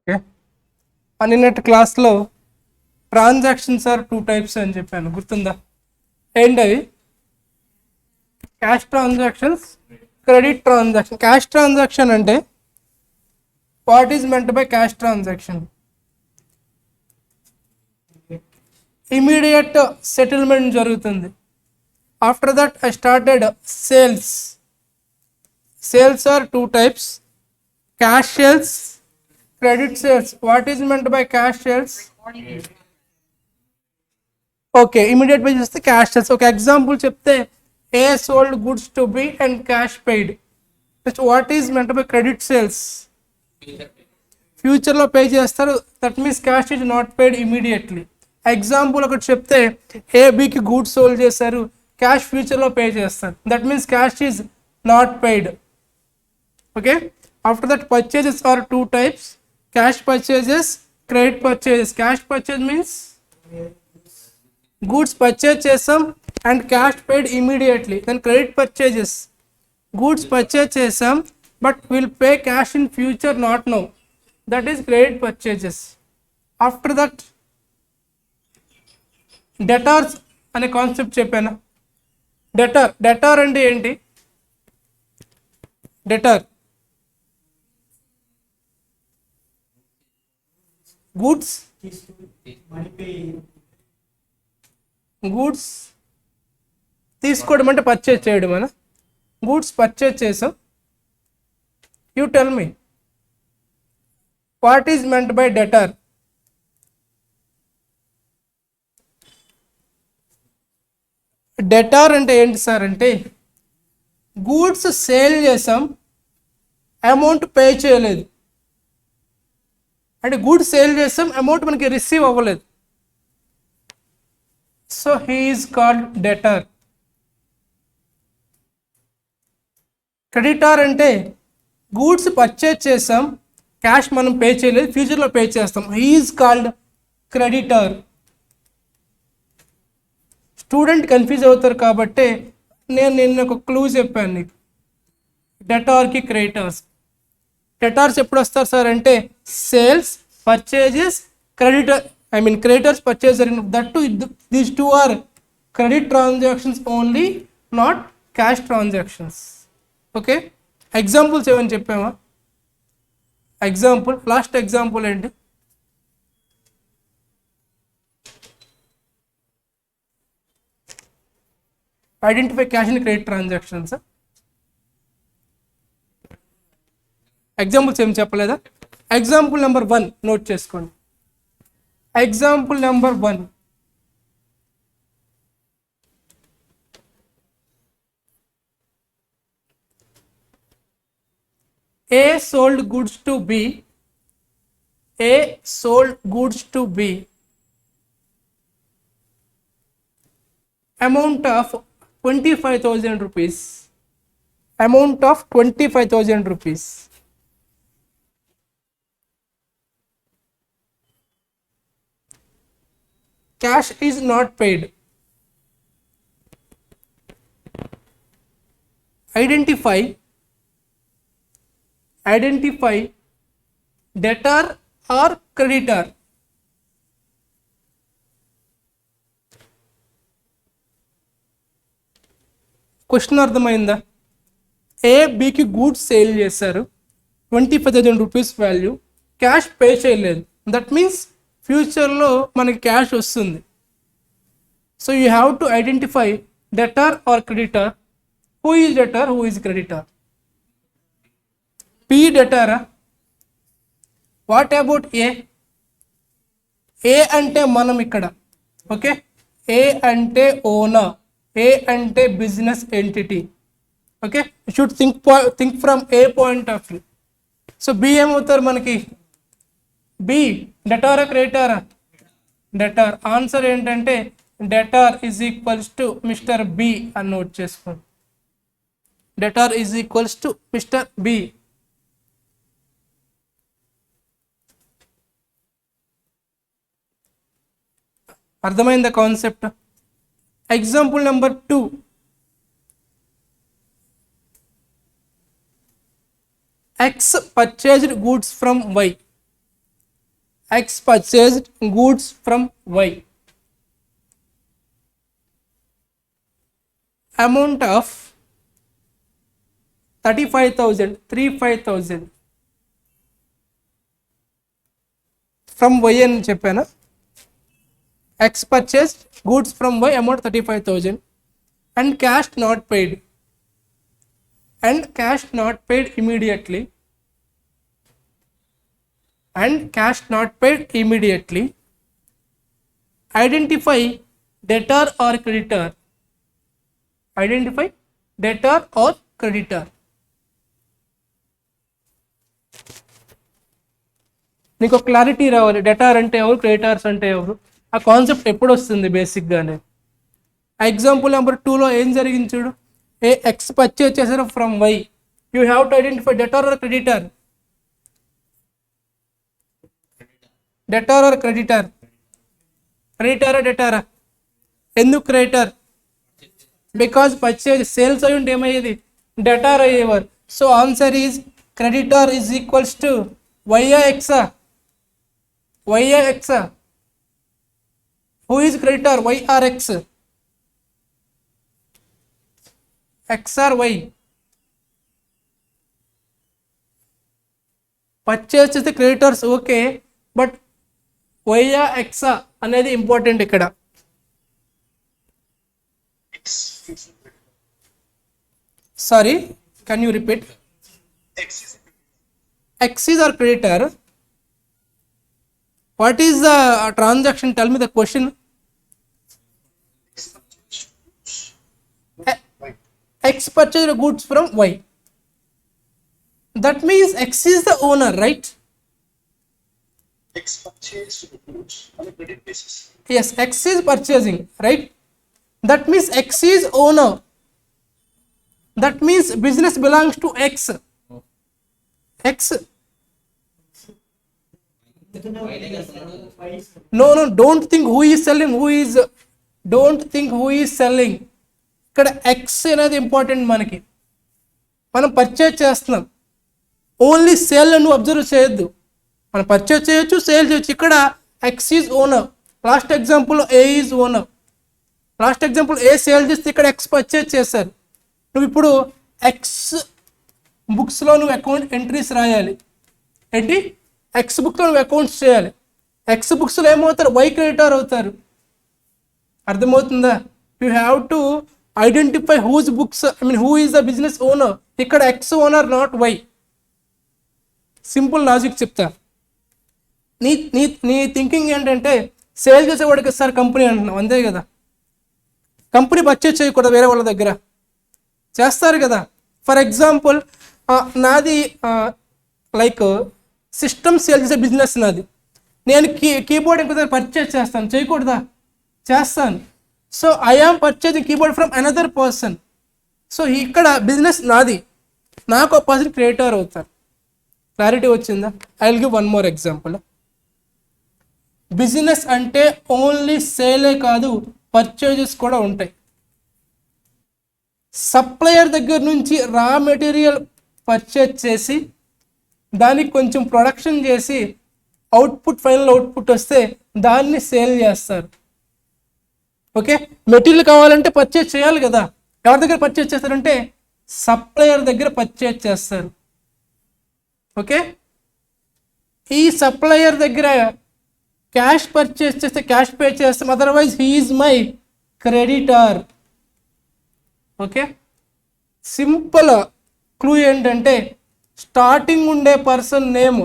Okay, నిన్నటి క్లాస్లో transactions are 2 types అని చెప్పాను, గుర్తుందా? ఏంటవి? Cash transactions, credit transaction. Cash transaction అంటే what is meant by cash transaction? Immediate settlement జరుగుతుంది. After that I started sales. Sales are 2 types, cash sales, credit sales. What is meant by cash sales? Okay, immediate pay చేస్తే cash sales. ఒక example చెప్తే A sold goods to B and cash paid. What is meant by credit sales? ఫ్యూచర్లో pay చేస్తారు, that means cash is not paid immediately. Example ఒకటి చెప్తే A బికి goods sold చేశారు, cash ఫ్యూచర్లో పే చేస్తారు, that means cash is not paid. Okay, after that purchases are 2 types, cash purchases, credit purchases. Cash purchase means goods purchase చేసాం and cash paid immediately. Then credit purchases, goods purchase చేసాం but will pay cash in future, not now, that is credit purchases. After that debtors అనే concept చెప్పాను. Debtor అంటే ఏంటి? Debtor goods తీసుకోవడం అంటే purchase చేయడం అనా? గూడ్స్ పర్చేజ్ చేసాం. You tell me what is meant by debtor? Debtor అంటే ఏంటి సార్ అంటే, గూడ్స్ సేల్ చేసాం, అమౌంట్ పే చేయలేదు. అంటే గూడ్స్ సేల్ చేసాం, అమౌంట్ మనకి రిసీవ్ అవ్వలేదు. So he is called debtor. Creditor అంటే గూడ్స్ పర్చేజ్ చేసాం, క్యాష్ మనం పే చేయలేదు, ఫ్యూచర్లో పే చేస్తాం. He is called creditor. Student confuse అవుతారు కాబట్టి నేను నిన్న ఒక క్లూ చెప్పాను నీకు. డెటార్కి క్రెడిటార్స్. డెటార్స్ ఎప్పుడు వస్తారు సార్ అంటే సేల్స్, పర్చేజెస్, క్రెడిటర్స్ పర్చేజ్ జరిగిన. That to these 2 or credit transactions only, not cash transactions. Okay, examples ఏమని చెప్పామా? ఎగ్జాంపుల్, లాస్ట్ ఎగ్జాంపుల్ ఏంటి? Identify cash and credit transactions. Examples ఏం చెప్పలేదా? ఎగ్జాంపుల్ నెంబర్ 1 నోట్ చేసుకోండి. Example number 1, A sold goods to B. A sold goods to B. Amount of 25,000 rupees. Amount of 25,000 rupees. Cash is not paid. Identify debtor or creditor. Question అర్థమైందా? A బికి goods sale చేశారు, 25,000 rupees value, cash pay చేయలేదు. That means ఫ్యూచర్లో మనకి cash వస్తుంది. So you have to identify debtor or creditor. Who is debtor, who is creditor? B డెటారా? What about A? A అంటే మనం ఇక్కడ. ఓకే, ఏ అంటే ఓనర్, ఏ అంటే business entity. Okay, should think from A point of view. So B ఏమవుతారు మనకి? B డెటారా క్రెడిటారా? డెటార్. ఆన్సర్ ఏంటంటే debtor is equals to mister B అని నోట్ చేసుకోండి. Debtor is equals to mister B. అర్థమైందా concept? Example number 2, X purchased goods from Y. X purchased goods from Y. Amount of 35,000 from Y అని చెప్పాను. X purchased goods from Y amount 35,000 and cash not paid immediately. Identify debtor or creditor. నీకు clarity రావాలి, debtor అంటే ఎవరు, creditors అంటే ఎవరు, ఆ concept ఎప్పుడు వస్తుంది బేసిక్గానే. ఆ ఎగ్జాంపుల్ నెంబర్ 2లో ఏం జరిగింది చూడు. ఏ ఎక్స్ పర్చేజ్ చేశారు from Y, you have to identify debtor or creditor. క్రెడిటారా డెటారా? ఎందుకు క్రెడిటర్? బికాజ్ పర్చేజ్ సేల్స్ అయి ఉంటే ఏమయ్యేది, డెటార్ అయ్యేవారు. So answer is creditor is equals to వైఆ ఎక్సా. Who is creditor, Y or X? X or Y? Purchase చేస్తే క్రెడిటర్స్ ఓకే, బట్ వైఆ ఎక్సా అనేది ఇంపార్టెంట్ ఇక్కడ. Sorry, can you repeat? X is our creditor. What is the transaction? Tell me the question. X purchased goods from Y. That means X is the owner, right? X purchased goods on a credit basis. Yes, X is purchasing, right? That means X is owner. That means business belongs to X. No, don't think who is selling. ఇక్కడ X అనేది important. మనం purchase చేస్తున్నాం, only sale నువ్వు observe చేయొద్దు. మనం purchase చేయొచ్చు, sale చేయొచ్చు. ఇక్కడ X is owner. Last example A is owner. Last example A sale చేస్తే ఇక్కడ X పర్చేజ్ చేశారు. నువ్వు ఇప్పుడు X బుక్స్లో నువ్వు అకౌంట్ ఎంట్రీస్ రాయాలి. ఏంటి, X బుక్లో నువ్వు అకౌంట్స్ చేయాలి. X బుక్స్లో ఏమవుతారు, Y క్రెడిటర్ అవుతారు. అర్థమవుతుందా? You have to identify whose books, who is the business owner. ఇక్కడ X owner, not Y. Simple logic చెప్తా. నీ థింకింగ్ ఏంటంటే సేల్ చేసేవాడికి ఇస్తారు కంపెనీ అంటున్నావు, అంతే కదా. కంపెనీ పర్చేజ్ చేయకూడదు, వేరే వాళ్ళ దగ్గర చేస్తారు కదా. ఫర్ ఎగ్జాంపుల్ నాది లైక్ సిస్టమ్ సేల్ చేసే బిజినెస్ నాది. నేను కీబోర్డ్ ఇంకో దగ్గర పర్చేజ్ చేస్తాను, చేయకూడదా? చేస్తాను. So I am purchasing keyboard from another person. సో ఇక్కడ బిజినెస్ నాది, నాకు ఒక పర్సన్ క్రియేటర్ అవుతారు. క్లారిటీ వచ్చిందా? I will give one more example. Business అంటే ఓన్లీ సేలే కాదు, పర్చేజెస్ కూడా ఉంటాయి. సప్లయర్ దగ్గర నుంచి రా మెటీరియల్ పర్చేజ్ చేసి దానికి కొంచెం ప్రొడక్షన్ చేసి ఫైనల్ అవుట్పుట్ వస్తే దాన్ని సేల్ చేస్తారు. ఓకే, మెటీరియల్ కావాలంటే పర్చేజ్ చేయాలి కదా. ఎవరి దగ్గర పర్చేజ్ చేస్తారంటే సప్లయర్ దగ్గర పర్చేజ్ చేస్తారు. ఓకే, ఈ సప్లయర్ దగ్గర క్యాష్ పర్చేజ్ చేస్తే క్యాష్ పే చేస్తాం, otherwise he is my creditor. Okay, simple clue ఏంటంటే స్టార్టింగ్ ఉండే పర్సన్ నేమ్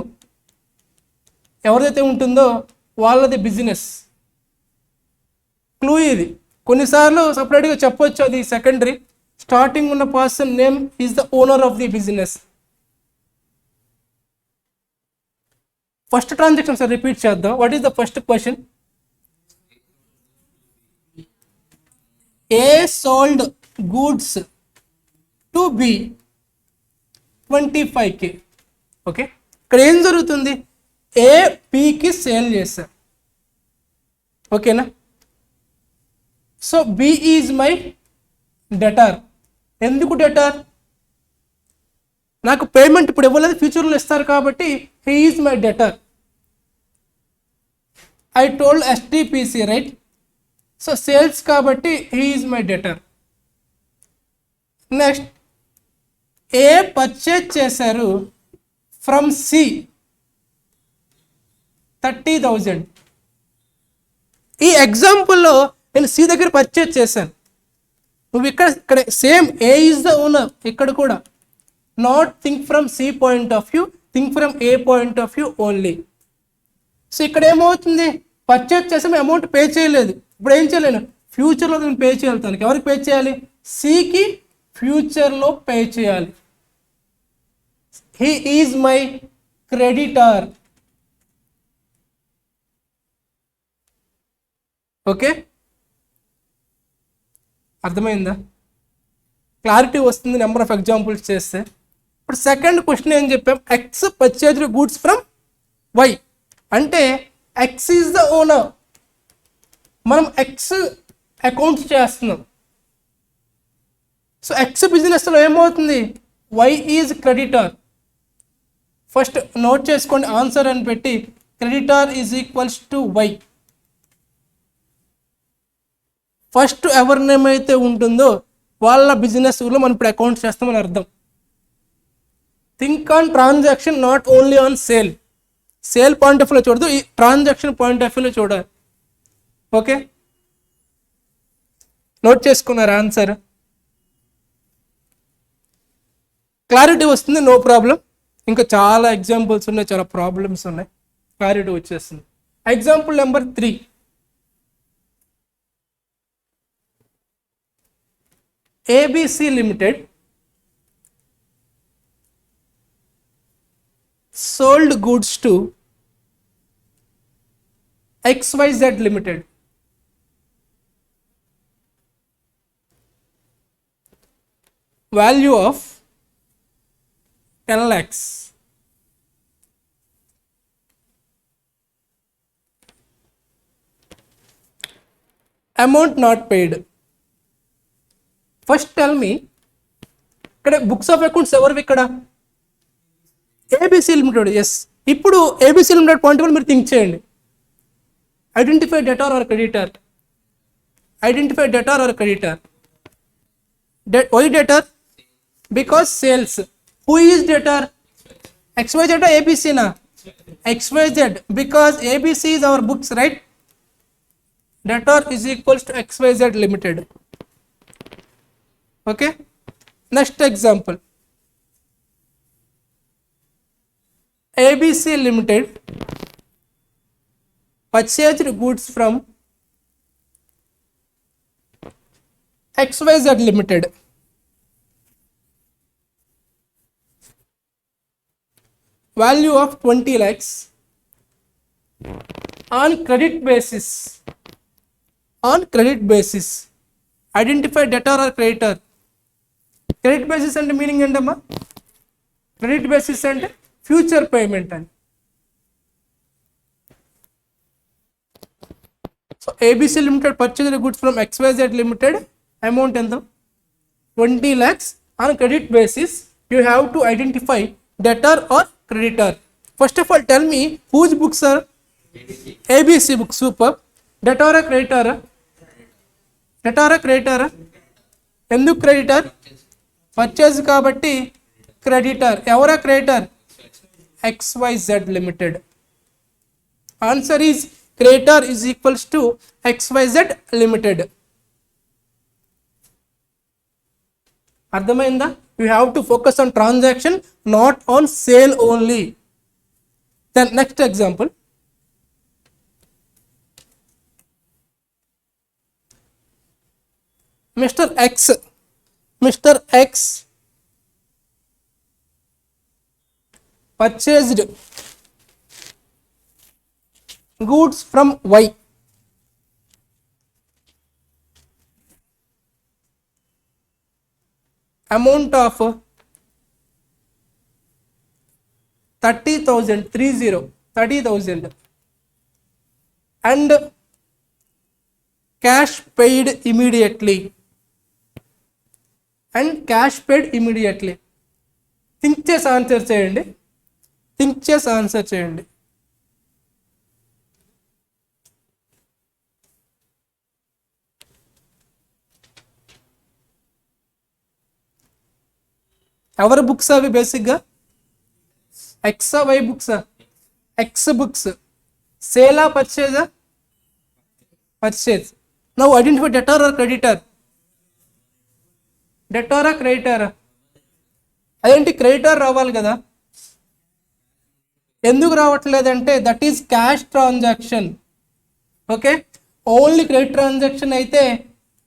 ఎవరైతే ఉంటుందో వాళ్ళది బిజినెస్. క్లూ ఇది. కొన్నిసార్లు సపరేట్గా చెప్పొచ్చు, అది సెకండరీ. స్టార్టింగ్ ఉన్న person name is the owner of the business. First transaction sir repeat చేద్దాం. What is the first question? A sold goods to B 25K. Okay, ఇక్కడ ఏం జరుగుతుంది? ఏ బికి సేల్ చేశారు. ఓకేనా? So B is my debtor. ఎందుకు debtor? నాకు payment ఇప్పుడు ఇవ్వలేదు, ఫ్యూచర్లో ఇస్తారు కాబట్టి he is my debtor. I told STPC, right? So sales kabatti he is my debtor. Next, A purchase చేశారు from C 30,000. ఈ ఎగ్జాంపుల్లో నేను సి దగ్గర పర్చేజ్ చేశాను. నువ్వు ఇక్కడ same A is the owner. ఇక్కడ కూడా not think from C point of view, think from A point of view only. So ఇక్కడ ఏమవుతుంది, పర్చేజ్ చేసాం, అమౌంట్ పే చేయలేదు. ఇప్పుడు ఏం చేయలేను, ఫ్యూచర్లో నేను పే చేయాలి. తనకి ఎవరికి పే చేయాలి, సికి ఫ్యూచర్లో పే చేయాలి. He is my creditor. Okay, అర్థమైందా? క్లారిటీ వస్తుంది నెంబర్ ఆఫ్ ఎగ్జాంపుల్స్ చేస్తే. ఇప్పుడు సెకండ్ క్వశ్చన్ ఏం చెప్పాం, X purchased goods from Y అంటే ఎక్స్ ఈజ్ ద ఓనర్. మనం ఎక్స్ అకౌంట్స్ చేస్తున్నాం. సో ఎక్స్ బిజినెస్లో ఏమవుతుంది, Y is creditor. First note చేసుకోండి, ఆన్సర్ అని పెట్టి creditor is equals to Y. First ఎవరి నేమ్ అయితే ఉంటుందో వాళ్ళ బిజినెస్లో మనం ఇప్పుడు అకౌంట్ చేస్తామని అర్థం. Think on transaction, not only on sale. Sale point of వ్యూలో చూడదు, ఈ ట్రాన్సాక్షన్ పాయింట్ ఆఫ్ వ్యూలో చూడాలి. ఓకే, నోట్ చేసుకున్నారు ఆన్సర్. క్లారిటీ వస్తుంది, నో ప్రాబ్లం. ఇంకా చాలా ఎగ్జాంపుల్స్ ఉన్నాయి, చాలా ప్రాబ్లమ్స్ ఉన్నాయి, క్లారిటీ వచ్చేస్తుంది. Example number 3. ABC Limited sold goods to XYZ Limited. Value of 10 lakhs. Amount not paid. First tell me, ఇక్కడ బుక్స్ ఆఫ్ అకౌంట్స్ ఎవరివి, ఇక్కడ ఏబిసి లిమిటెడ్. ఎస్, ఇప్పుడు ఏబిసి లిమిటెడ్ పాయింట్ ఆఫ్ మీరు think చేయండి. Identify debtor or creditor. Identify debtor or creditor. Y debtor, because sales. Who is debtor, XYZ ABC నా, XYZ, because ABC is our books, right? Debtor is equals to XYZ Limited. Okay, next example, ABC Limited purchased goods from XYZ Limited. Value of 20 lakhs on credit basis. On credit basis, identify debtor or creditor. Credit basis అంటే meaning ఏంటమ్మా, credit basis అంటే future payment అని. So ABC limited purchase goods from XYZ limited, amount ఎంత, 20 lakhs. On credit basis you have to identify debtor or creditor. First of all tell me whose books are, ABC books. Super. డెటారా క్రెడిటారా, డెటారా క్రెడిటారా, ఎందుకు creditor, purchase కాబట్టి creditor. ఎవరా creditor, XYZ limited. Answer is creditor is equals to XYZ limited. అర్థమైందా? You have to focus on transaction, not on sale only. Then next example, Mr. X purchased goods from Y. Amount of 30,000 and cash paid immediately. And cash paid immediately. Think చేసి answer చేయండి, think చేసి answer చేయండి. ఎవరి books అవి బేసిక్గా? ఎక్సా Y బుక్సా? X books. సేలా పర్చేజా? Purchase. Now identify debtor or creditor. డెటారా క్రెడిటారా? అదేంటి క్రెడిటర్ రావాలి కదా, ఎందుకు రావట్లేదంటే that is cash transaction. Okay, only credit transaction అయితే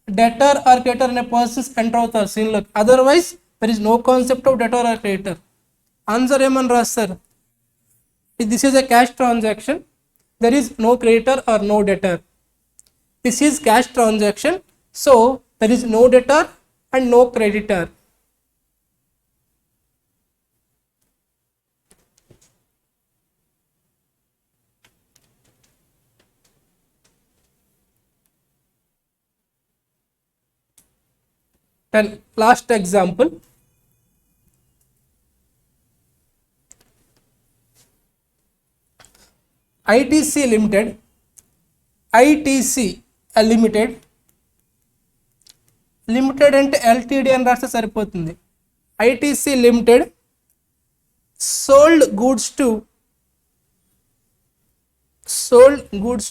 డెటర్ ఆర్ క్రెడిటర్ అనే పర్సన్స్ ఎంటర్ అవుతారు సీన్లోకి. Otherwise there is no concept of debtor or creditor. Answer ఏమని రాస్తారు? This is a cash transaction, there is no creditor or no debtor. This is cash transaction, so there is no debtor and no creditor. Then last example, ITC Limited, ITC Limited, limited అంటే LTD అని రాస్తే సరిపోతుంది. ITC Limited sold goods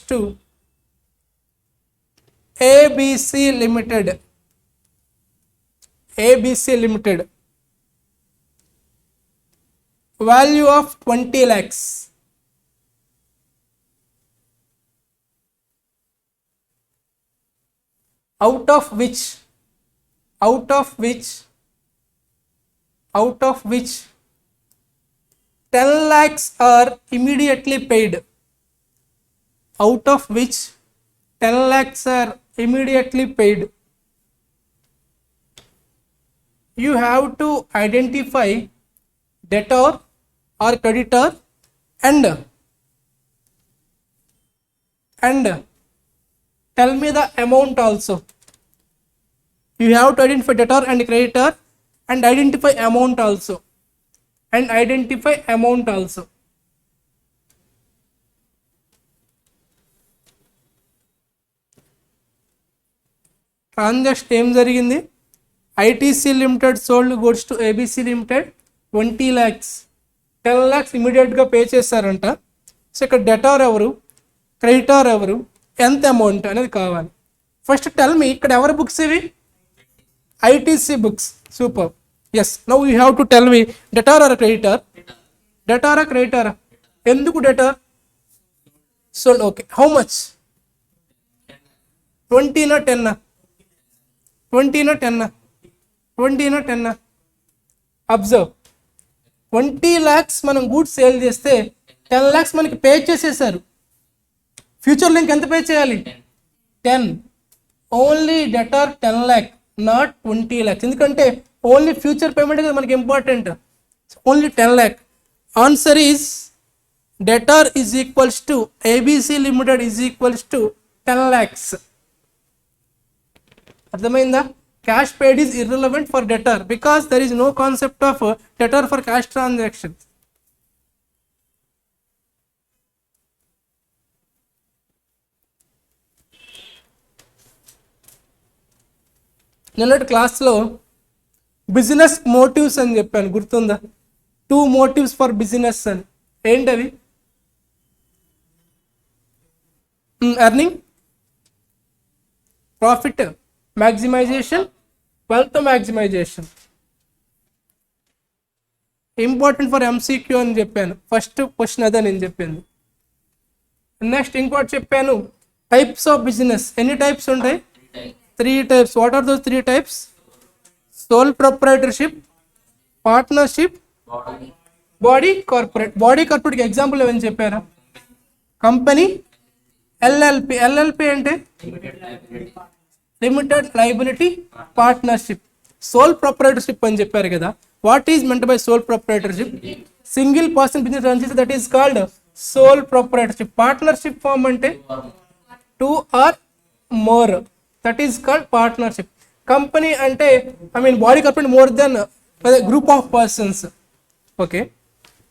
to ABC Limited. ABC Limited, value of 20 lakhs. Out of which 10 lakhs are immediately paid. Out of which 10 lakhs are immediately paid. You have to identify debtor or creditor and tell me the amount also. You have to identify debtor and creditor and identify amount also. Transaction ఏం జరిగింది? ITC Limited sold goods to ABC Limited 20 lakhs. 10 lakhs ఇమీడియట్గా pay చేశారంట. So ఇక్కడ debtor ఎవరు, creditor ఎవరు, ఎంత amount అనేది కావాలి. ఫస్ట్ టెల్ మీ, ఇక్కడ ఎవరి బుక్స్ ఇవి? ITC books. Super. Yes, now you have to tell me debtor or creditor. డెటారా క్రెడిటారా? ఎందుకు debtor? Sold. Okay, how much? 20నా 10నా? 20నా 10నా? 20నా 10నా? అబ్జర్వ్, 20 lakhs మనం గూడ్స్ సేల్ చేస్తే 10 lakhs మనకి పే చేసేసారు. ఫ్యూచర్లో ఇంకెంత పే చేయాలి? 10. Only debtor 10 lakh, not 20 lakhs. ఎందుకంటే ఓన్లీ ఫ్యూచర్ పేమెంట్ మనకి important. Only 10 lakh. Answer is debtor is equals to ABC Limited is equals to 10 lakhs. అర్థమైందా? Cash paid is irrelevant for debtor because there is no concept of debtor for cash transactions. నిన్నటి క్లాస్లో business motifs అని చెప్పాను, గుర్తుందా? 2 motives for business అని. ఏంటవి? Earning, profit maximisation, wealth maximisation. Important for MCQ అని చెప్పాను. ఫస్ట్ క్వశ్చన్ అదే నేను చెప్పింది. నెక్స్ట్ ఇంకోటి చెప్పాను, టైప్స్ ఆఫ్ బిజినెస్. ఎన్ని టైప్స్ ఉంటాయి? 3 types. What are those 3 types? Sole proprietorship, partnership, body corporate. Body కార్పొరేట్కి ఎగ్జాంపుల్ ఏమని చెప్పారా? Company, LLP. LLP అంటే limited liability partnership. Sole proprietorship అని చెప్పారు కదా. What is meant by sole proprietorship? Single person business run చేస్తే that is called sole proprietorship. Partnership firm అంటే 2 or more, that is called partnership. Company అంటే body corporate more than group of persons. Okay,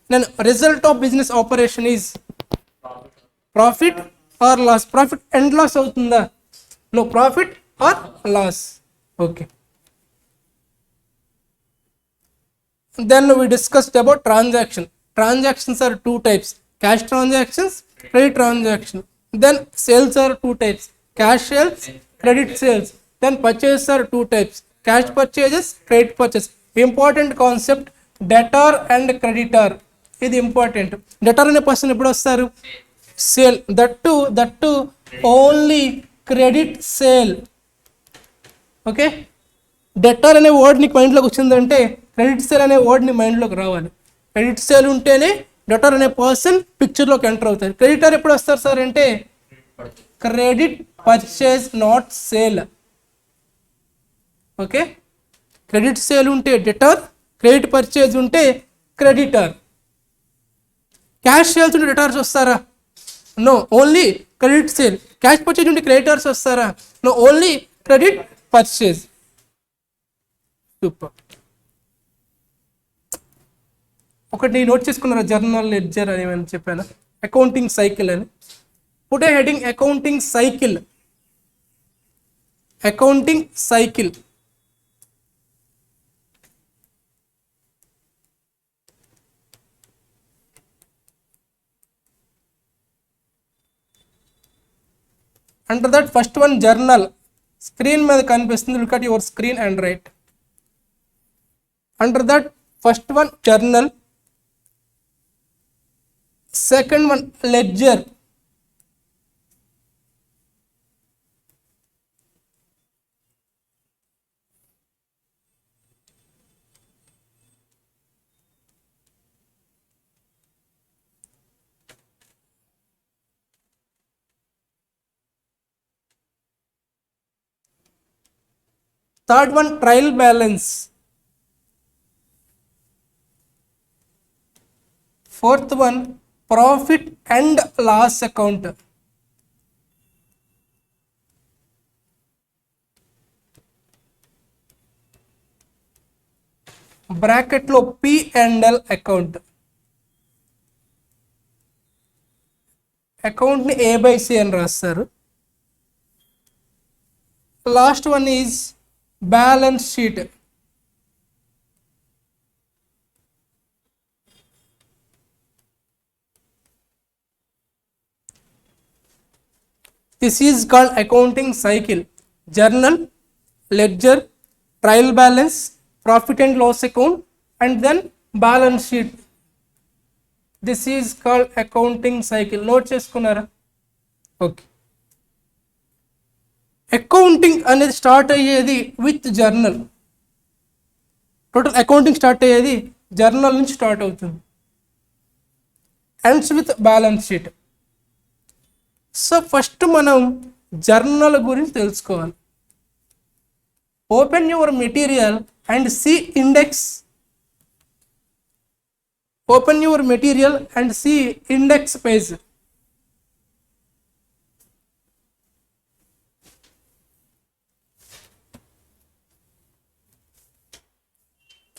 then result of business operation is profit or loss. Profit and loss అవుతుందా? No, profit or loss. Okay, Then we discussed about transaction. Transactions are two types: cash transactions, credit transaction. Then sales are two types: cash sales, credit sales. Then purchases are two types: cash purchases, credit purchase. Important concept, debtor and creditor. ఇది important. డెటర్ అనే person ఎప్పుడు వస్తారు? Sale. That only credit sale. Okay, డెటర్ అనే word నీకు మైండ్లోకి వచ్చిందంటే credit sale అనే word నీ మైండ్లోకి రావాలి. క్రెడిట్ సేల్ ఉంటేనే డెటర్ అనే పర్సన్ పిక్చర్లోకి ఎంటర్ అవుతారు. క్రెడిటర్ ఎప్పుడు వస్తారు సార్ అంటే credit purchase not sale. Okay, credit sale ఉంటే డెటర్, క్రెడిట్ పర్చేజ్ ఉంటే క్రెడిటర్. క్యాష్ సేల్స్ ఉంటే డెటార్స్ వస్తారా? No, only credit sale. Cash purchase ఉంటే క్రెడిటర్స్ వస్తారా? No, only credit purchase. Super. ఒకటి నోట్ చేసుకున్నారా? జర్నల్ లెడ్జర్ అని ఏమైనా చెప్పాను, అకౌంటింగ్ సైకిల్ అని. Put a heading accounting cycle. Accounting cycle. Under that first one journal, screen మీద కనిపిస్తుంది. Look at your screen and write. Under that first one journal, second one ledger, third one trial balance, fourth one profit and loss account, bracket లో P&L account. Account ని A/C అని రాస్తారు. Last one is balance sheet. This is called accounting cycle. Journal, ledger, trial balance, profit and loss account, and then balance sheet. This is called accounting cycle. Note చేసుకున్నారా? Okay. Accounting అనేది start అయ్యేది with journal. Total accounting start అయ్యేది journal నుంచి start అవుతుంది. Ends with balance sheet. So first మనం journal గురించి తెలుసుకోవాలి. Open your material and see index. Open your material and see index page.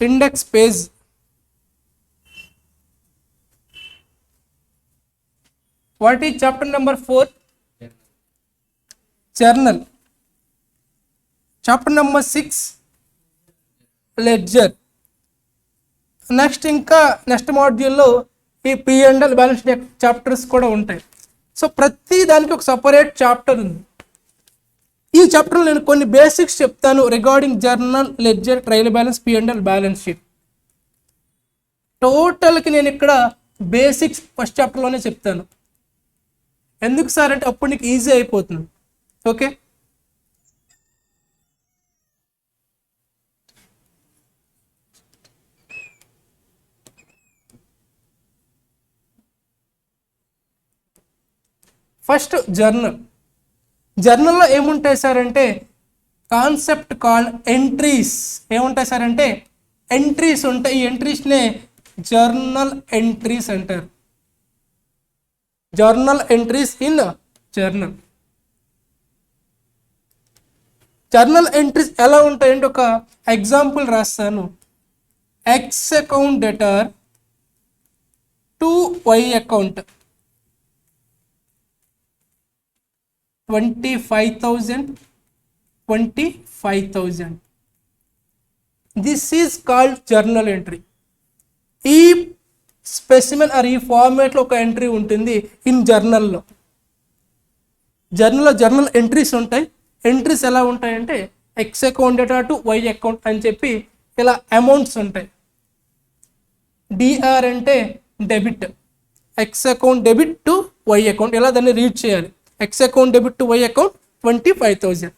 index page. What is chapter number 4? Journal. Chapter number 6 ledger. Next మాడ్యూల్లో ఈ P&L balance sheet chapters కూడా ఉంటాయి. So ప్రతి దానికి ఒక సపరేట్ చాప్టర్ ఉంది. ఈ చాప్టర్లో నేను కొన్ని బేసిక్స్ చెప్తాను regarding journal, ledger, trial balance, P&L balance sheet. టోటల్కి నేను ఇక్కడ బేసిక్స్ ఫస్ట్ చాప్టర్లోనే చెప్తాను. ఎందుకు సార్ అంటే అప్పుడు నీకు ఈజీ అయిపోతుంది. Okay, first journal. జర్నల్లో ఏముంటాయి సార్ అంటే కాన్సెప్ట్ కాల్డ్ ఎంట్రీస్. ఏముంటాయి సార్ అంటే ఎంట్రీస్ ఉంటాయి. ఈ ఎంట్రీస్నే జర్నల్ ఎంట్రీస్ అంటారు. Journal entries in journal. Journal entries ఎలా ఉంటాయంటే ఒక ఎగ్జాంపుల్ రాస్తాను. X account debtor to Y account 25,000. This is called journal entry. ఈ స్పెసిమెన్ ఆర్ ఈ ఫార్మేట్లో ఒక ఎంట్రీ ఉంటుంది ఇన్ జర్నల్లో. జర్నల్ ఎంట్రీస్ ఉంటాయి. ఎంట్రీస్ ఎలా ఉంటాయంటే X account data to Y account అని చెప్పి ఇలా అమౌంట్స్ ఉంటాయి. డిఆర్ అంటే debit, X account debit to Y account, ఇలా దాన్ని రీడ్ చేయాలి. X account debit to Y account 25,000.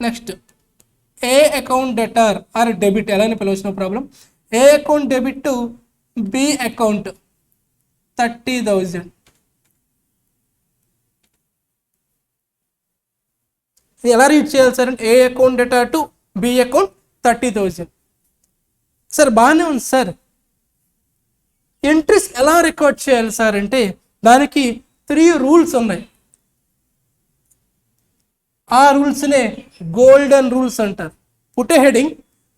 Next A account debtor or debit ఎలా అని పిలవచ్చిన problem. A account debit to B account 30,000. ఇది ఎలా రీడ్ చేయాలి సార్ అంటే A account data to B account 30,000. Sir బాగానే ఉంది సార్, ఎంట్రీస్ ఎలా రికార్డ్ చేయాలి సార్ అంటే దానికి 3 రూల్స్ ఉన్నాయి. ఆ రూల్స్నే గోల్డెన్ రూల్స్ అంటారు. Put a heading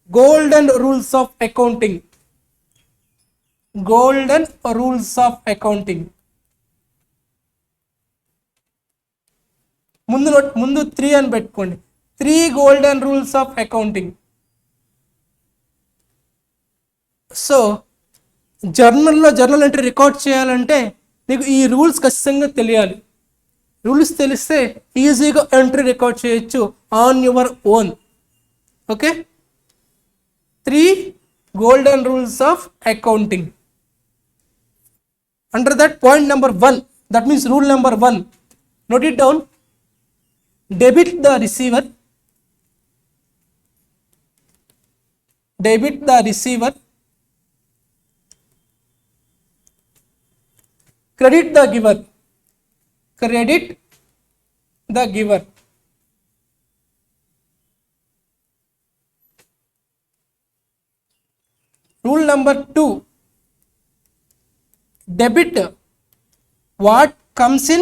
golden rules of accounting. Golden rules of accounting. ముందు 3 అని పెట్టుకోండి. 3 golden rules of accounting. So journal entry record చేయాలంటే నీకు ఈ రూల్స్ ఖచ్చితంగా తెలియాలి. రూల్స్ తెలిస్తే ఈజీగా ఎంట్రీ రికార్డ్ చేయొచ్చు on your own. Okay, 3 golden rules of accounting. Under that, point number 1, that means rule number 1, note it down. Debit the receiver, credit the giver. Rule number 2, debit what comes in,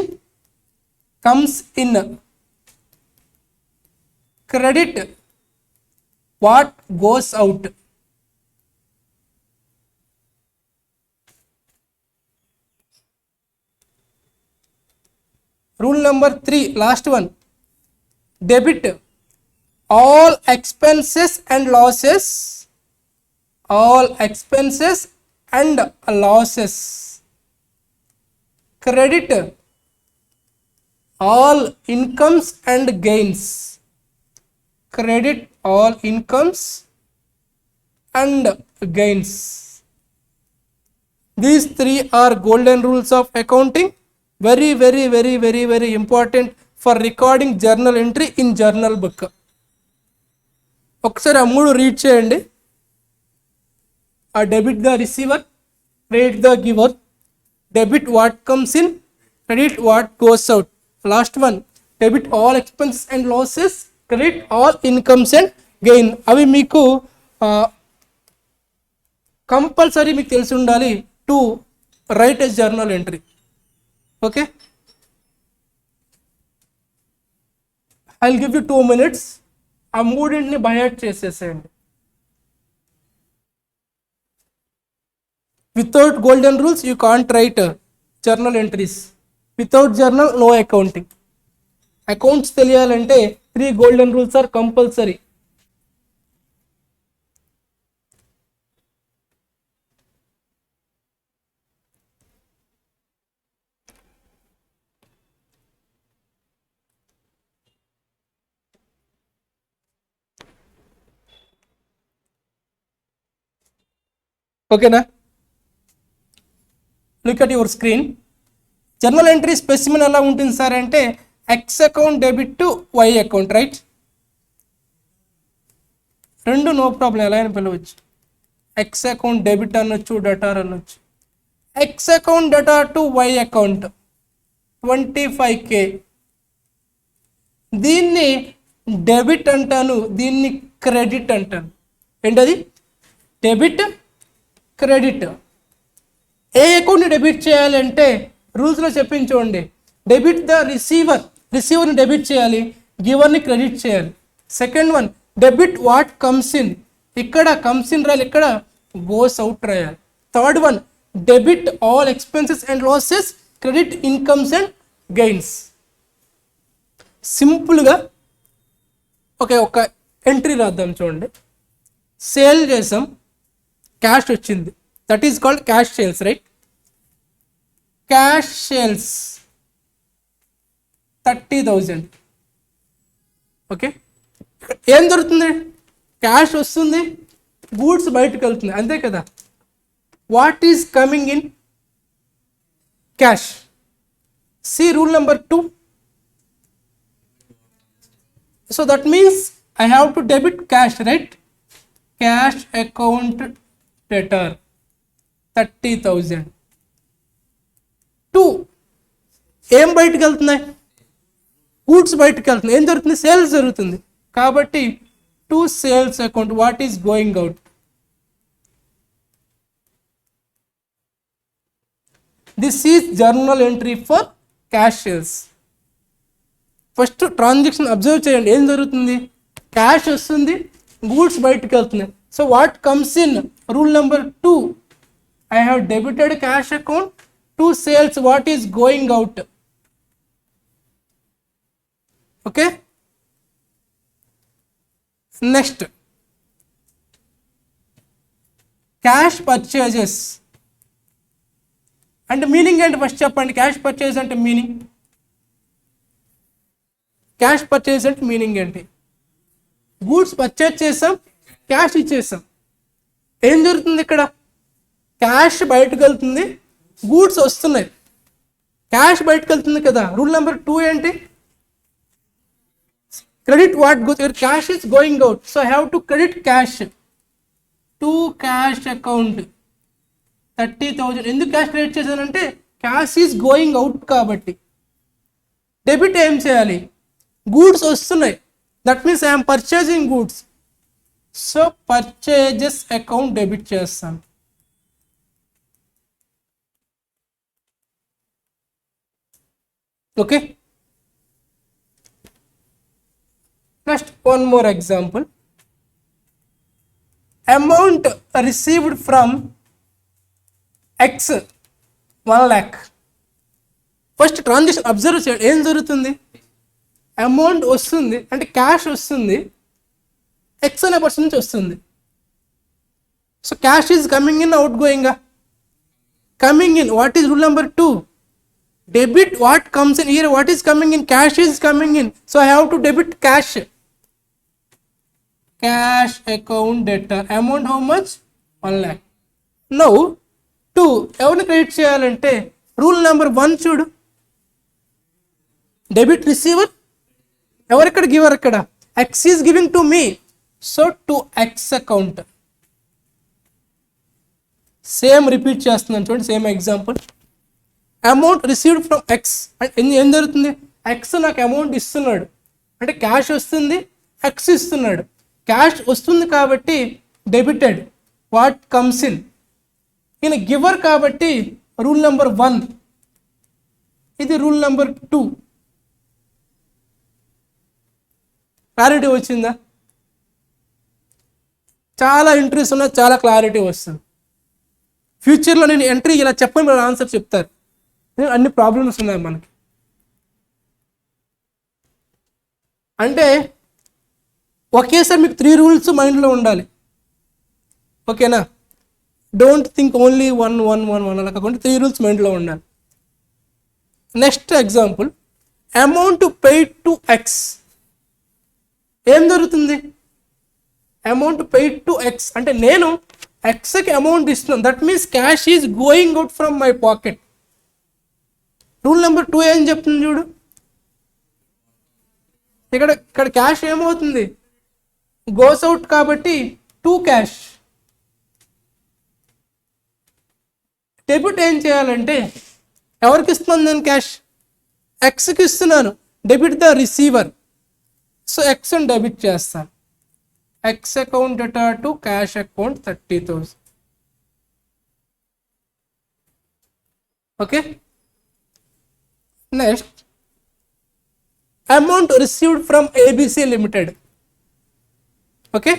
credit what goes out. Rule number 3, last one, debit all expenses and losses, credit all incomes and gains, These 3 are golden rules of accounting. Very, very, very, very, very important for recording journal entry in journal book. ఒకసారి ఆ 3 read చేయండి. Debit the receiver, credit the giver, debit what comes in, credit what goes out. Last one, debit all expenses and losses, credit all incomes and gain. అవి మీకు compulsory మీకు తెలిసి ఉండాలి to right a journal entry. Okay, I will give you 2 minutes. ఆ 3 by heart చేసేసేయండి. Without golden rules, you can't write journal entries. Without journal, no accounting. Accounts తెలియాలంటే 3 golden rules are compulsory. Okay na? Look at your screen. Journal entry specimen ఎలా ఉంటుంది sir అంటే X account debit to Y account, right? 2 no problem, ఎలా అయినా పిలవచ్చు. X account debit అనొచ్చు, debtor అనొచ్చు. X account debtor to Y account 25K. దీన్ని debit అంటాను, దీన్ని క్రెడిట్ అంటాను. ఏంటది? Debit, credit. ఏ అకౌంట్ని డెబిట్ చేయాలంటే రూల్స్లో చెప్పించుకోండి. డెబిట్ ద రిసీవర్ని డెబిట్ చేయాలి, గివర్ని క్రెడిట్ చేయాలి. Second one, debit what comes in, ఇక్కడ కమ్స్ ఇన్ రాయాలి, ఇక్కడ గోస్ అవుట్ రాయాలి. Third one, debit all expenses and losses, credit incomes and gains. సింపుల్గా ఒక ఎంట్రీ రాద్దాం చూడండి. సేల్ చేసాం, క్యాష్ వచ్చింది, that is called cash sales, right? Cash sales 30,000. Okay, ఏం దొరుకుతుంది? క్యాష్ వస్తుంది, గూడ్స్ బయటకు వెళ్తుంది, అంతే కదా? What is coming in cash? See rule number 2. So that means I have to debit cash, right? Cash account debtor 30,000. 2 ఏం బయటకు వెళ్తున్నాయి? గూడ్స్ బయటకు వెళ్తున్నాయి. ఏం జరుగుతుంది? సేల్స్ జరుగుతుంది. కాబట్టి to sales account what is going out? This is journal entry for cash sales. First transaction observe చేయండి, ఏం జరుగుతుంది? క్యాష్ వస్తుంది, గూడ్స్ బయటకు వెళ్తున్నాయి. So what comes in rule number 2? I have debited cash account to sales what is going out. Okay, next cash purchases అంటే meaning ఏంటి? First చెప్పండి. Cash purchase అంటే మీనింగ్, క్యాష్ పర్చేజ్ అంటే మీనింగ్ ఏంటి? Goods purchase చేసాం, cash ఇచ్చేసాం. ఏం జరుగుతుంది ఇక్కడ? క్యాష్ బయటకు వెళ్తుంది, గూడ్స్ వస్తున్నాయి. క్యాష్ బయటకు వెళ్తుంది కదా. రూల్ నెంబర్ 2 ఏంటి? Credit what goes, cash is going out. So I have to credit cash to cash account 30,000. ఎందుకు క్యాష్ క్రెడిట్ చేశానంటే క్యాష్ ఈజ్ గోయింగ్ అవుట్ కాబట్టి. డెబిట్ ఏం చేయాలి? గూడ్స్ వస్తున్నాయి, that means I'm purchasing goods. So purchases account debit చేస్తాను. Okay, next one more example. Amount received from X 1 lakh. First transaction observe చేయండి, ఏం జరుగుతుంది? అమౌంట్ వస్తుంది అంటే క్యాష్ వస్తుంది, ఎక్స్ అనే పర్సన్ నుంచి వస్తుంది. So cash is coming in, out going? Coming in. What is rule number 2? Debit what comes in. Here what is coming in? Cash is coming in. So I have to debit cash. Cash account debtor. Amount how much? 1 lakh. Now 2 ఎవరిని credit చేయాలంటే rule number 1 చూడు. Debit receiver, ఎవరిక్కడ? Giver ఇక్కడ. X is giving to me, so to X account. Same repeat చేస్తున్నాను చూడండి, same example. Amount received from X అంటే ఏం జరుగుతుంది? ఎక్స్ నాకు అమౌంట్ ఇస్తున్నాడు అంటే క్యాష్ వస్తుంది, ఎక్స్ ఇస్తున్నాడు. క్యాష్ వస్తుంది కాబట్టి డెబిటెడ్. What comes in? ఈయన గివర్ కాబట్టి రూల్ నెంబర్ 1, ఇది రూల్ నెంబర్ 2. క్లారిటీ వచ్చిందా? చాలా ఎంట్రీస్ ఉన్నాయి, చాలా క్లారిటీ వస్తుంది. ఫ్యూచర్లో నేను ఎంట్రీ ఇలా చెప్పని మీరు ఆన్సర్ చెప్తారు. అన్ని ప్రాబ్లమ్స్ ఉన్నాయి మనకి. అంటే ఒకేసారి మీకు 3 రూల్స్ మైండ్లో ఉండాలి. ఓకేనా? డోంట్ థింక్ ఓన్లీ 1 అలా కాకుండా 3 రూల్స్ మైండ్లో ఉండాలి. Next example, amount paid to X. ఏం జరుగుతుంది? అమౌంట్ పెయిడ్ టు ఎక్స్ అంటే నేను ఎక్స్కి అమౌంట్ ఇస్తున్నాను, that means cash is going out from my pocket. Rule number 2 ఏం చెప్తుంది చూడు. ఇక్కడ క్యాష్ ఏమవుతుంది? గోస్ అవుట్ కాబట్టి టు క్యాష్. డెబిట్ ఏం చేయాలంటే ఎవరికి ఇస్తున్నాను నేను? క్యాష్ ఎక్స్కి ఇస్తున్నాను, debit the receiver. So X అని డెబిట్ చేస్తాను. X account డెటా to cash account 30,000. Okay, next amount received from ABC limited. Okay,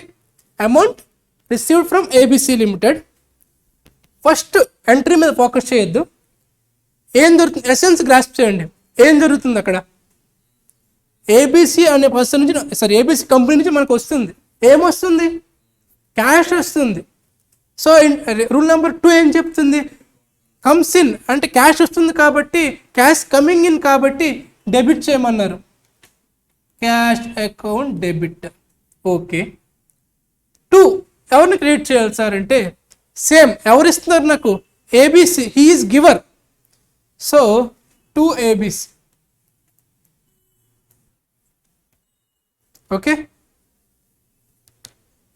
amount received from ABC limited. First entry మీద ఫోకస్ చేయొద్దు. ఏం జరుగుతుంది? ఎసెన్స్ గ్రాస్ప్ చేయండి. ఏం జరుగుతుంది అక్కడ? ABC అనే పర్సన్ నుంచి, ABC కంపెనీ నుంచి మనకు వస్తుంది. ఏమొస్తుంది? క్యాష్ వస్తుంది. సో రూల్ నెంబర్ 2 ఏం చెప్తుంది, కమ్స్ ఇన్ అంటే క్యాష్ వస్తుంది కాబట్టి, క్యాష్ కమింగ్ ఇన్ కాబట్టి డెబిట్ చేయమన్నారు. Cash account debit. ఓకే. 2 ఎవరిని క్రియేట్ చేయాలి సార్ అంటే, సేమ్ ఎవరు ఇస్తున్నారు నాకు, ABC, he is giver. So 2 ABC. Okay,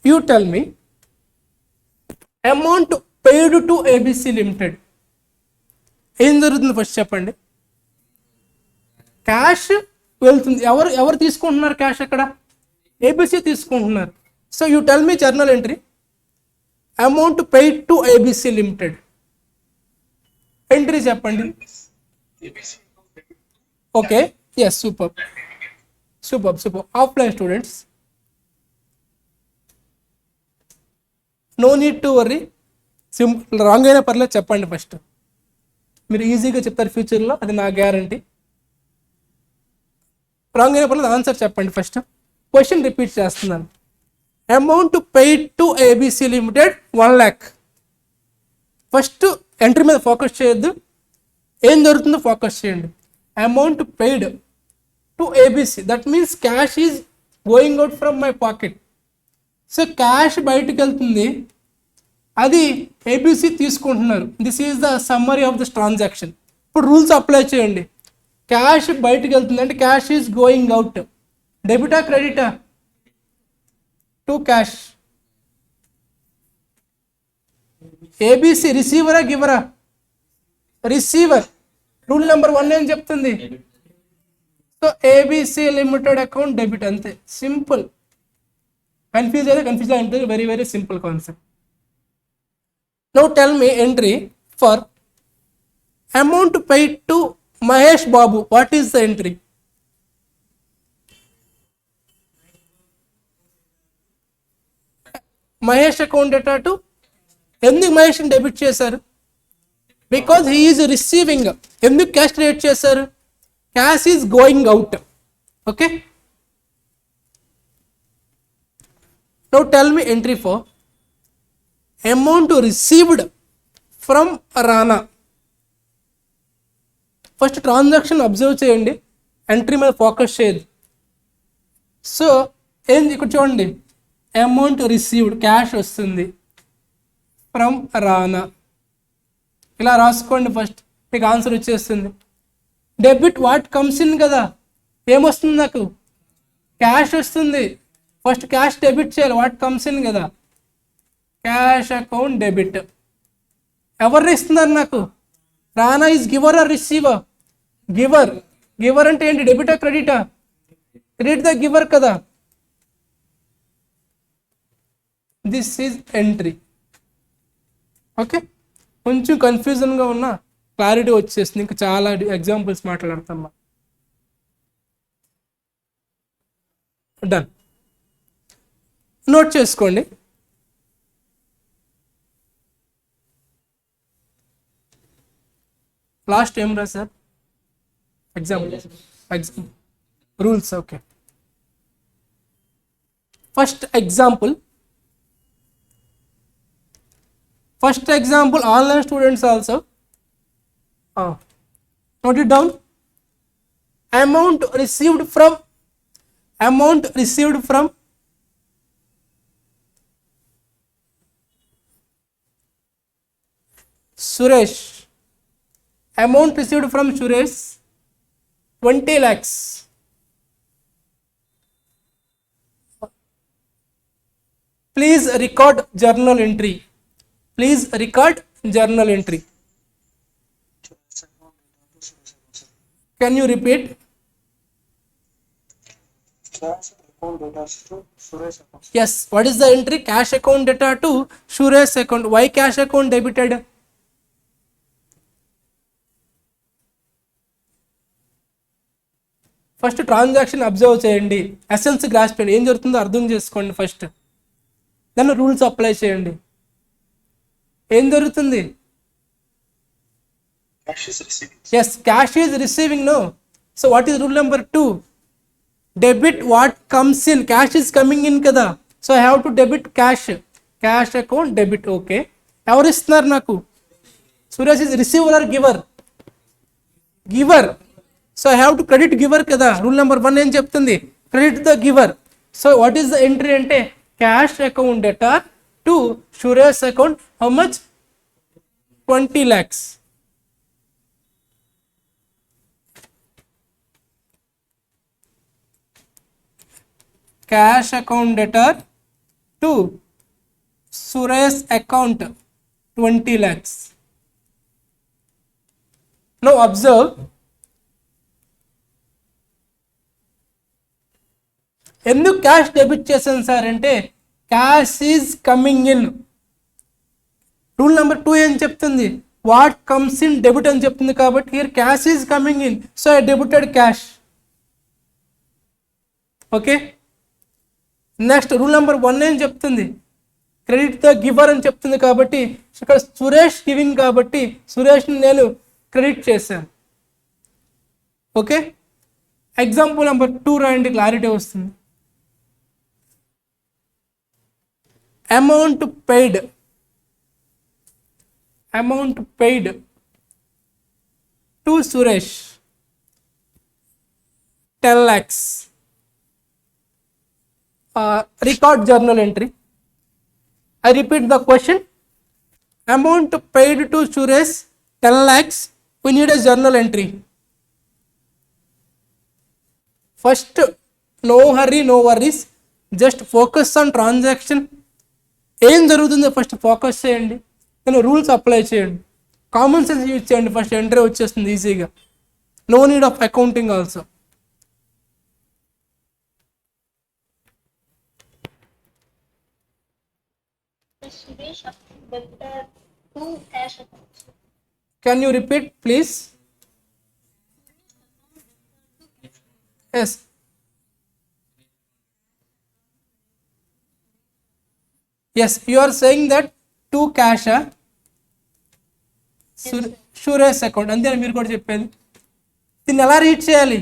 you tell me amount paid to ABC limited. ఏం జరుగుతుంది ఫస్ట్ చెప్పండి. క్యాష్ వెళ్తుంది, ఎవరు తీసుకుంటున్నారు క్యాష్ అక్కడ, ఏబిసి తీసుకుంటున్నారు. So you tell me journal entry, amount paid to ABC limited. Entry చెప్పండి. Okay, yes, super. Offline students, no need to worry. Simple, wrong అయినా పర్లేదు చెప్పండి ఫస్ట్. మీరు ఈజీగా చెప్తారు ఫ్యూచర్లో, అది నా గ్యారంటీ. రాంగ్ అయినా పర్లేదు, ఆన్సర్ చెప్పండి ఫస్ట్. క్వశ్చన్ రిపీట్ చేస్తున్నాను. Amount paid to ABC limited 1 lakh. First entry మీద ఫోకస్ చేయొద్దు, ఏం జరుగుతుందో ఫోకస్ చేయండి. Amount paid to ABC, that means cash is going out from my pocket. So cash బయటకు వెళ్తుంది, అది ఏబిసి తీసుకుంటున్నారు. This is the summary of this transaction. ఇప్పుడు రూల్స్ అప్లై చేయండి. క్యాష్ బయటకు వెళ్తుంది అంటే క్యాష్ ఈజ్ గోయింగ్ అవుట్. డెబిటా క్రెడిటా, టు క్యాష్. ఏబిసి రిసీవరా గివరా, రిసీవర్. రూల్ నెంబర్ 1 ఏం చెప్తుంది, so ABC limited account debit, అంతే, సింపుల్. కన్ఫ్యూజ్ అయితే కన్ఫ్యూజ్ ఉంటుంది, very very simple concept. Now tell me entry for amount paid to Mahesh Babu. What is the entry? Mahesh account data to, ఎందుకు మహేష్ని debit చేశారు, because he is receiving. ఎందుకు cash create చేశారు, cash is going out. Okay, now tell me entry for amount received from Rana. First transaction observe చేయండి, entry మీద focus చేయదు. So ఏంది ఇక్కడ చూడండి, అమౌంట్ రిసీవ్డ్, క్యాష్ వస్తుంది ఫ్రమ్ రానా. ఇలా రాసుకోండి ఫస్ట్, మీకు ఆన్సర్ వచ్చేస్తుంది. డెబిట్ వాట్ కమ్స్ ఇన్ కదా, ఏమొస్తుంది నాకు, క్యాష్ వస్తుంది. ఫస్ట్ క్యాష్ డెబిట్ చేయాలి, వాట్ కమ్స్ ఇన్ కదా, క్యాష్ అకౌంట్ డెబిట్. ఎవరు ఇస్తున్నారు నాకు, రానా is giver or receiver, giver. Giver అంటే ఏంటి, డెబిటా క్రెడిటా, క్రెడిట్ ద గివర్ కదా. This is entry. ఓకే, కొంచెం కన్ఫ్యూజన్గా ఉన్న క్లారిటీ వచ్చేస్తుంది. ఇంకా చాలా ఎగ్జాంపుల్స్ మాట్లాడతాం. డన్, నోట్ చేసుకోండి. లాస్ట్ ఏం రా sir, example rules. Okay, first example online students also note it down. Amount received from Suresh. Amount received from Suresh 20 lakhs. Please record journal entry. Can you repeat? Cash account data to Suresh account. Yes, what is the entry? Cash account data to Suresh account. Why cash account debited? First transaction observe చేయండి, essence grasp చేయండి, ఏం జరుగుతుందో అర్థం చేసుకోండి first, దాన్ని rules apply చేయండి. ఏం జరుగుతుంది, Cash is receiving. yes, cash is receiving, no. So what is rule number 2? Debit what comes in. Cash is coming in kada, so I have to debit cash. Cash account debit. Okay, ఎవరు ఇస్తున్నారు నాకు? Suresh is receiver or giver? Giver. So I have to credit giver కదా. Rule number 1 ఏం చెప్తుంది? Credit the giver. So what is the entry అంటే cash account debtor to Suresh account. How much? 20 lakhs. Cash account debtor to Suresh account 20 lakhs. Now observe, ఎందుకు cash debit చేశాను sir అంటే cash is coming in. Rule number 2 ఏం చెప్తుంది? What comes in debit అని చెప్తుంది. కాబట్టి here cash is coming in, so I debited cash. Okay, next rule number 1 ఏం చెప్తుంది? క్రెడిట్ ద గివర్ అని చెప్తుంది. కాబట్టి ఇక్కడ సురేష్ గివింగ్ కాబట్టి సురేష్ని నేను క్రెడిట్ చేశాను. ఓకే, ఎగ్జాంపుల్ నెంబర్ 2 రాయండి, క్లారిటీ వస్తుంది. Amount paid to Suresh 10 lakhs. Record journal entry. I repeat the question. Amount paid to Suresh 10 lakhs. We need a journal entry. First, no hurry, no worries. Just focus on transaction. ఏం జరుగుతుందో first focus చేయండి, నేను rules apply చేయండి, common sense use చేయండి. First entry వచ్చేస్తుంది ఈజీగా. No need of accounting also. Suresh account debtor to cash account. Can you repeat please? Yes. Yes, you are saying that to cash Suresh account అంతేనా మీరు కూడా చెప్పేది? దీన్ని ఎలా రీడ్ చేయాలి?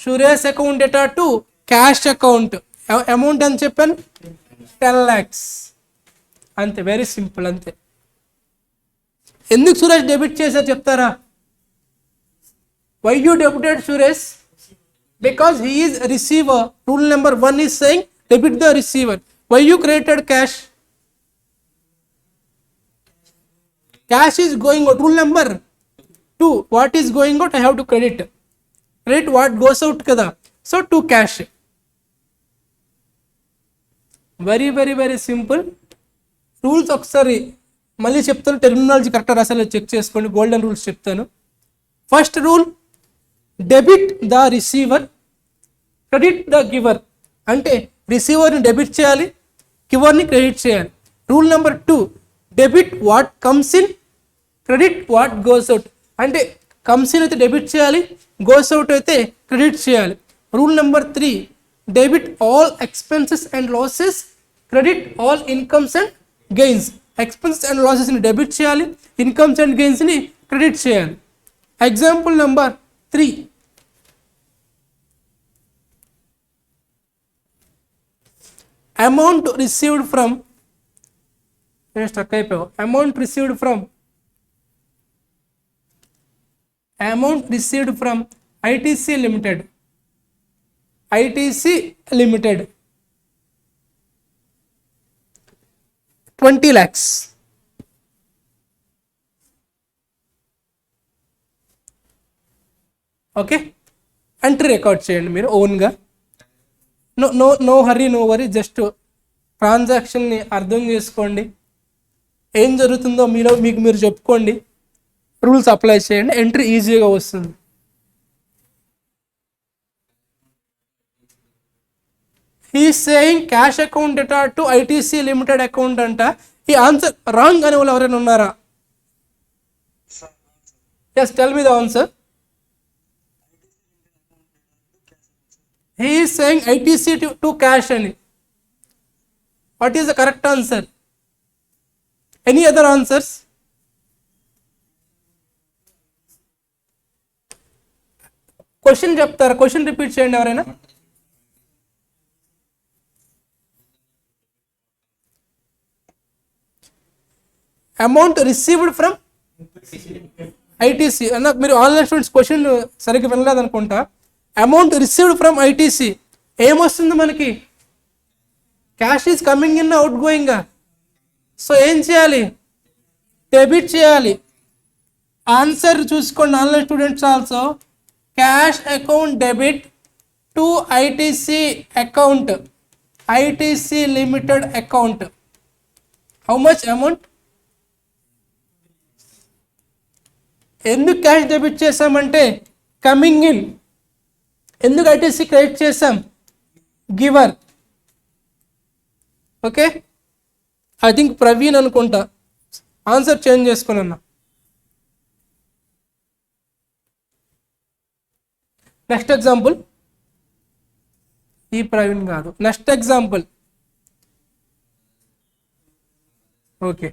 Suresh account data to cash account. Amount అని చెప్పాను 10 lakhs. అంతే, వెరీ సింపుల్, అంతే. ఎందుకు సురేష్ డెబిట్ చేశారు చెప్తారా? Why you debited Suresh? Because he is receiver. Rule number 1 is saying debit the receiver. Why you credited cash? Cash is going out. Rule number 2, what is going out? I have to credit what goes out kada. So to cash. Very very very simple. Rules ఒకసారి మళ్ళీ చెప్తాను, terminology correct అసలు check చేసుకోండి. Golden rules చెప్తాను. First rule, debit the receiver, credit the giver. అంటే రిసీవర్ని debit చేయాలి, గివర్ని క్రెడిట్ చేయాలి. Rule number 2, debit what comes in, credit what goes out. అంటే కమ్స్ ఇన్ అయితే డెబిట్ చేయాలి, గోస్ అవుట్ అయితే క్రెడిట్ చేయాలి. Rule number 3, debit all expenses and losses, credit all incomes and gains. Expenses and లాసెస్ని debit చేయాలి, incomes and గెయిన్స్ని credit చేయాలి. Example number 3, amount received from, stuck అయిపోయావు. Amount received from ITC limited 20 lakhs. Okay, entry record చేయండి మీరు ఓన్గా. No hurry no worry, just ట్రాన్సాక్షన్ని అర్థం చేసుకోండి, ఏం జరుగుతుందో మీకు మీరు చెప్పుకోండి, రూల్స్ అప్లై చేయండి, ఎంట్రీ ఈజీగా వస్తుంది. He saying cash account data to ITC limited account అంట. ఈ ఆన్సర్ రాంగ్ అనే వాళ్ళు ఎవరైనా ఉన్నారా? Yes, tell me the answer. He is saying ITC to cash అని. What is the correct answer? Any other answers? Question చెప్తారా? Question repeat చేయండి ఎవరైనా. అమౌంట్ రిసీవ్డ్ ఫ్రమ్ ఐటీసీ అన్న, మీరు ఆన్లైన్ స్టూడెంట్స్ క్వశ్చన్ సరిగ్గా వినలేదు అనుకుంటా. అమౌంట్ రిసీవ్డ్ ఫ్రమ్ ఐటీసీ ఏమొస్తుంది మనకి? Cash is coming in out going. So ఏం చేయాలి? డెబిట్ చేయాలి. ఆన్సర్ చూసుకోండి online students also. Cash account debit to ITC account, ITC limited account. How much amount? ఎందుకు క్యాష్ డెబిట్ చేసామంటే కమింగ్ ఇన్. ఎందుకు ITC credit చేసాం? Giver. Okay, I think Praveen అనుకుంటా answer change చేసుకున్నా. Next example. ఈ ప్రవీణ్ కాదు, నెక్స్ట్ ఎగ్జాంపుల్. ఓకే,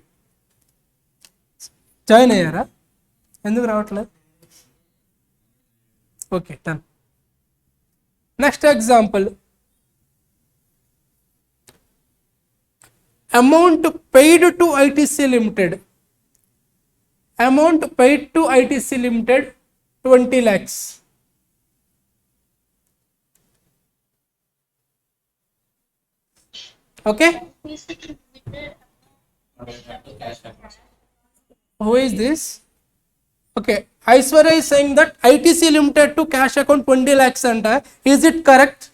జాయిన్ అయ్యారా? ఎందుకు రావట్లేదు? Okay, done. Next example. Amount paid to ITC limited. Amount paid to ITC limited 20 lakhs. Okay, who is this? Okay, Aishwarya is saying that ITC limited to cash account 20 lakhs anta. Is it correct?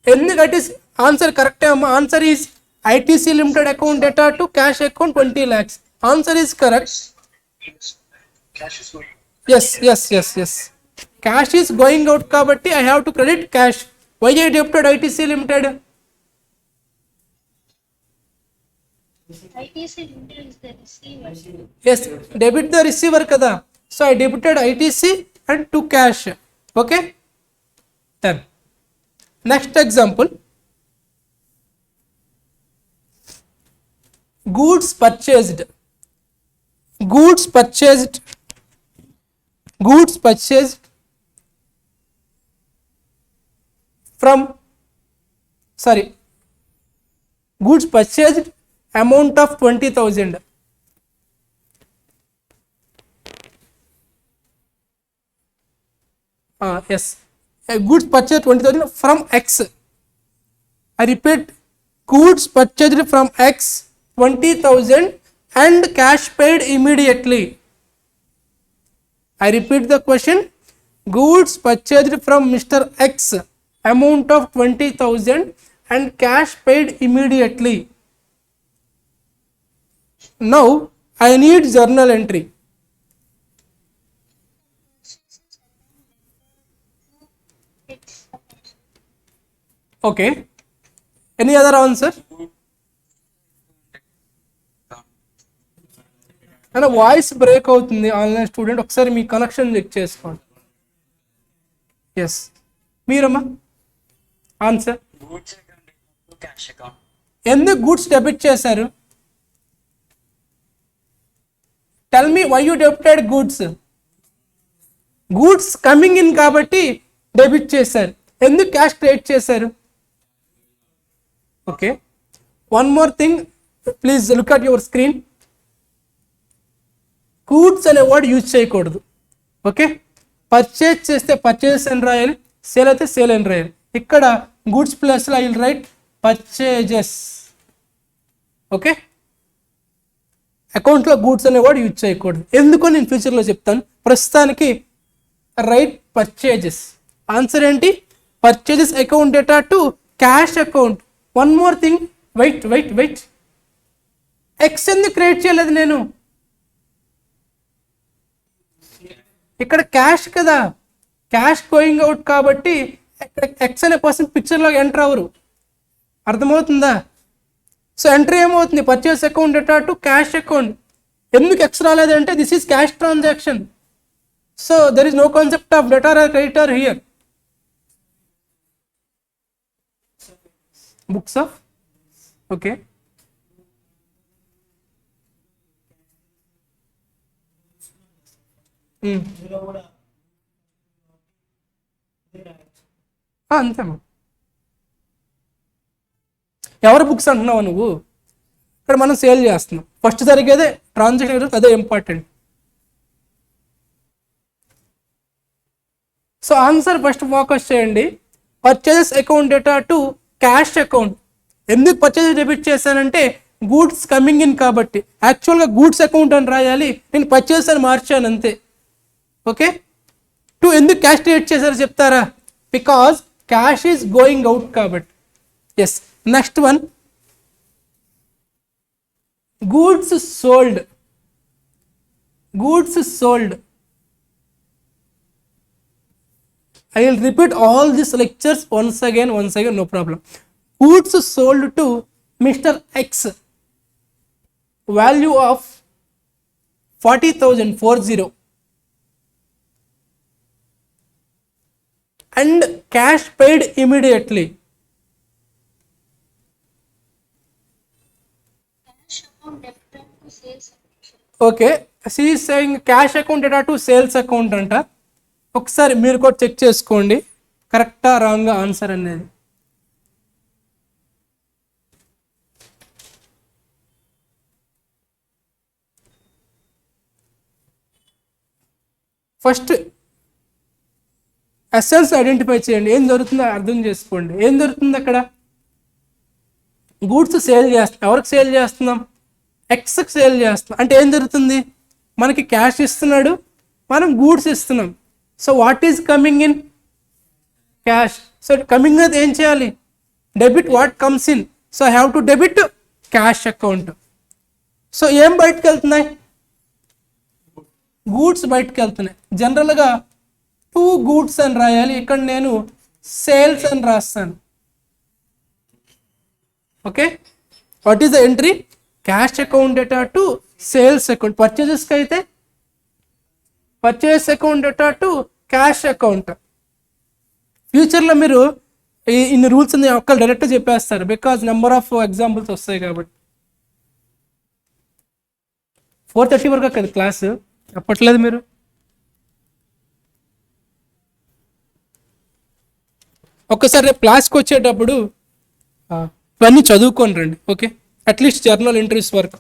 Enduk ITC answer correct amma? Answer is ITC limited account data to cash account 20 lakhs. Answer is correct. Cash is going. Yes. Cash is going out kabatti I have to credit cash. Why I debited ITC limited? ITC limited is the receiver. Yes, debit the receiver kada. So I debited ITC and to cash. Okay, done. Next example. Goods purchased. Goods purchased from, sorry, goods purchased amount of 20,000. Yes, goods purchased 20,000 from X. I repeat, goods purchased from X 20,000 and cash paid immediately. I repeat the question. Goods purchased from Mr. X amount of 20,000 and cash paid immediately. Now I need journal entry. Okay, any other answer? అన్న voice break అవుతుంది online student, ఒకసారి మీ connection check చేసుకోండి. Yes, మీరమ్మా answer. ఎందుకు goods debit చేశారు? Tell me why you debited goods. Goods coming in కాబట్టి debit చేశారు. ఎందుకు క్యాష్ క్రియేట్ చేశారు? Okay, one more thing, please look at your screen. Goods అనే వర్డ్ యూజ్ చేయకూడదు. ఓకే, పర్చేజ్ చేస్తే పర్చేజెస్ అని రాయాలి, సేల్ అయితే సేల్ అని రాయాలి. ఇక్కడ గూడ్స్ ప్లస్లో I will write purchases. Okay, అకౌంట్లో గూడ్స్ అనే వర్డ్ యూజ్ చేయకూడదు. ఎందుకో నేను ఫ్యూచర్లో చెప్తాను. ప్రస్తుతానికి రైట్ పర్చేజెస్. ఆన్సర్ ఏంటి? Purchases account data to cash account. One more thing, wait, X ఎందుకు క్రియేట్ చేయలేదు నేను? ఇక్కడ క్యాష్ కదా, క్యాష్ గోయింగ్ అవుట్ కాబట్టి ఎక్స్ అనే పర్సన్ పిక్చర్లో ఎంటర్ అవరు. అర్థమవుతుందా? సో ఎంట్రీ ఏమవుతుంది? Purchase account data to cash account. ఎందుకు ఎక్స్ రాలేదంటే this is cash transaction. So there is no concept of debtor or creditor here. Books of, okay, అంతేమ్మా. ఎవరు బుక్స్ అంటున్నావు నువ్వు? ఇక్కడ మనం సేల్ చేస్తున్నాం. ఫస్ట్ జరిగేదే ట్రాన్సాక్షన్, అదే important. So answer first focus చేయండి. Purchases account data to cash account. ఎందుకు పర్చేజ్ డెబిట్ చేశానంటే గూడ్స్ కమింగ్ ఇన్ కాబట్టి. యాక్చువల్గా గూడ్స్ అకౌంట్ అని రాయాలి, నేను పర్చేస్ అని మార్చాను అంతే. ఓకే, టు ఎందుకు క్యాష్ డెబిట్ చేశారో చెప్తారా? Because cash is going out కాబట్టి. Yes. Next one, goods sold. Goods sold. I will repeat all these lectures once again, no problem. Goods sold to Mr. X, value of 40,000, 40, and cash paid immediately. Cash account debit to sales account. Okay, she is saying cash account data to sales account anta. ఒకసారి మీరు కూడా check చేసుకోండి కరెక్టా wrong answer అనేది. First ఎస్ఎల్స్ identify చేయండి, ఏం జరుగుతుందో అర్థం చేసుకోండి. ఏం జరుగుతుంది అక్కడ? గూడ్స్ సేల్ చేస్తాం. ఎవరికి సేల్ చేస్తున్నాం? ఎక్స్కి సేల్ చేస్తున్నాం. అంటే ఏం జరుగుతుంది? మనకి క్యాష్ ఇస్తున్నాడు, మనం గూడ్స్ ఇస్తున్నాం. So what is coming in? Cash. So coming అనేది ఏం చేయాలి? Debit what comes in. So I have to debit cash account. So ఏం బయటకు వెళ్తున్నాయి? గూడ్స్ బయటకు వెళ్తున్నాయి. జనరల్గా 2 గూడ్స్ అని రాయాలి, ఇక్కడ నేను సేల్స్ అని రాస్తాను. Okay, what is the entry? Cash account data to sales account. పర్చేజెస్కి అయితే purchase account data to cash account. ఫ్యూచర్లో మీరు ఇన్ని రూల్స్ అన్ని ఒక్కరు డైరెక్ట్గా చెప్పేస్తారు, బికాజ్ నెంబర్ ఆఫ్ ఎగ్జాంపుల్స్ వస్తాయి కాబట్టి. 4:30 వరకు అక్కడ క్లాసు చెప్పట్లేదు మీరు. ఒక్కసారి రేపు క్లాస్కి వచ్చేటప్పుడు ఇవన్నీ చదువుకొని రండి. ఓకే, అట్లీస్ట్ జర్నల్ ఎంట్రీస్ వరకు.